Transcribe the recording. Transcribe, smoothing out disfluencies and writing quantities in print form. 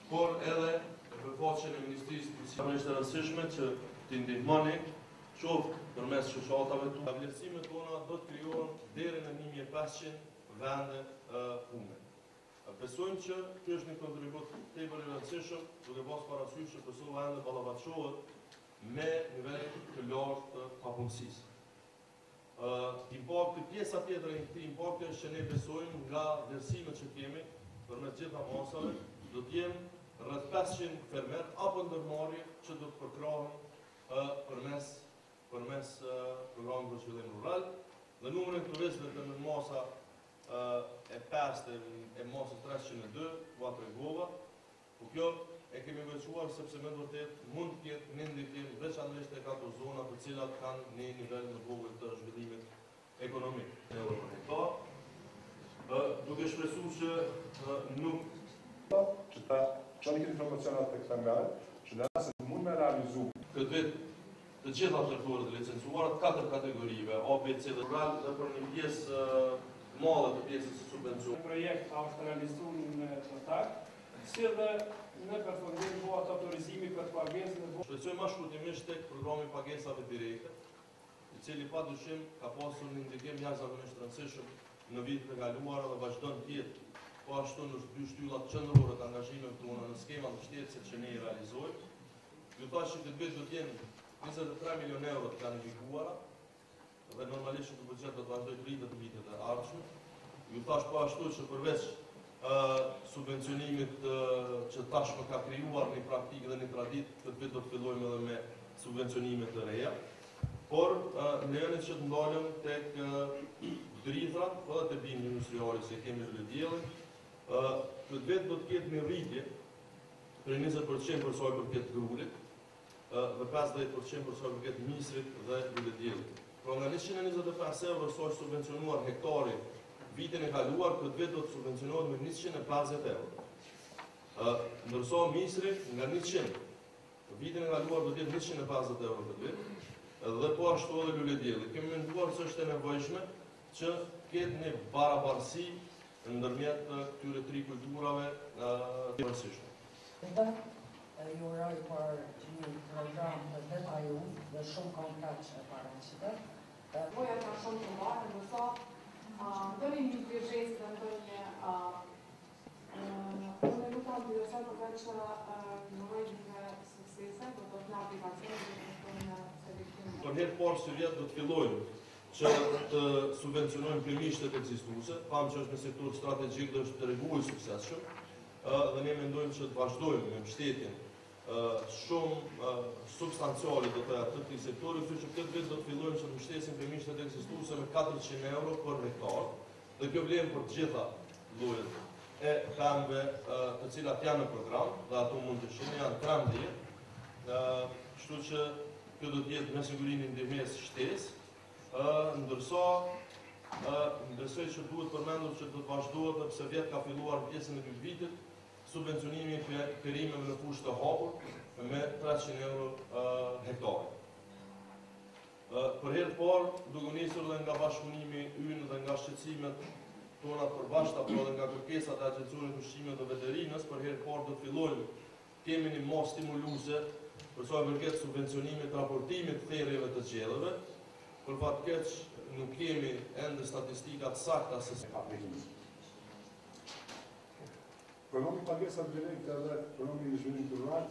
por edhe përfaqësjen e Ministrisë të Punësimit. Është e rëndësishme që të ndihmoni qoftë përmes shoqatave tuaja. Vlerësimet tona do të krijohen deri në 1500 vende pune. Besojmë që ky është një kontribut tepër i rëndësishëm, duke pasur parasysh që Kosova ende ballafaqohet me nivele të lartë të papunësisë. Impakti, pjesa tjetër e këtij impakti është që ne besojmë nga vlerësimet që kemi përmes gjitha masave, do të jenë rreth 500 fermer apo ndërmarrje që do të përkrahen përmes programit për zhvillim rural, dhe numri i turistëve të në masa e 5 e masës 302 u tregova, po kjo e kemi veçuar sepse me vërtet mund të ketë një ndikim veçanërisht tek ato zona të cilat kanë një nivel më vogël të zhvillimit ekonomik. Duke shpresuar që nuk që ta çoni këtë informacionat tek fermerët, që në rast se mund me realizu këtë vit të gjitha traktorët e licencuara të 4 kategorive, A, B, C dhe rural, dhe për një pjesë madhe të pjesës së subvencionit. Projekt është realizuar në total, si dhe në përfundim po ato autorizimi për pagesën. Shpresoj më shkurtimisht tek programi pagesave direkte, i cili padyshim ka pasur një ndikim jashtëzakonisht të rëndësishëm në vitet e kaluara dhe vazhdon të jetë po ashtu në dy shtyllat qendrore të angazhimeve tona në skemat të shtetësit që ne i realizojmë. Ju thash që këtë vit do të jenë 23 milion euro të planifikuara dhe normalisht që buxheti do të vazhdojë të rritet në vitet e ardhshme. Ju thash po ashtu që përveç subvencionimit që tashmë ka krijuar një praktikë dhe një traditë, këtë vit do të fillojmë edhe me subvencionimet të reja. Por lejoni që të ndalem tek drithrat edhe te bimi industriali se kemi në diellin. Këtë vit do të ketë një rritje për 20% për sa i përket grurit dhe 50% për sa i përket misrit dhe lulediellit. Pra nga 125 euro sa është subvencionuar hektari vitin e kaluar, këtë vit do të subvencionohet me 150 euro. Ndërsa misri nga 100, vitin e kaluar do të jetë 150 euro këtë vit, dhe po ashtu edhe luledielli. Kemi menduar se është e nevojshme që ketë një barabartësi ndërmjet këtyre tri kulturave të rëndësishme. Ju uroj për një program të detajuar dhe shumë komplet që paraqitet. Voja ka shumë të marrë, ndërsa ndonjë një vjerëzë dhe ndonjë unë nuk kam përgjithësar përveç në suksese, do të në aplikacionet dhe në selektim. Për herë parë së vjetë do të fillojmë që të subvencionojmë primishtet ekzistuese, pamë që është në sektor strategjik dhe është të rregull suksesshëm, dhe ne mendojmë që të vazhdojmë me mbështetjen shumë substanciale do të të këtij sektori, kështu që këtë vit do të fillojmë që të mbështesim primishtet ekzistuese me 400 euro për hektar, dhe kjo vlen për të gjitha llojet e pemëve të cilat janë në program, dhe ato mund të shihni janë 13, kështu që kjo do të jetë me siguri një ndihmës shtesë. Ndërsa besoj që duhet përmendur që do të vazhdohet dhe pse vjet ka filluar pjesën e këtij vitit subvencionimi i perimeve në fushë të hapur me 300 euro hektare. Për herë të parë duke nisur dhe nga bashkëpunimi ynë dhe nga shqetësimet tona të përbashkëta, por edhe nga kërkesat e Agjencisë Ushqimit dhe Veterinës, për herë të parë do të fillojmë kemi një mos stimuluese për sa i përket subvencionimit raportimit të therrjeve të gjellëve. Për fat keq nuk kemi ende statistika të sakta se programi pagesave direkte dhe programi i zhvillimit rural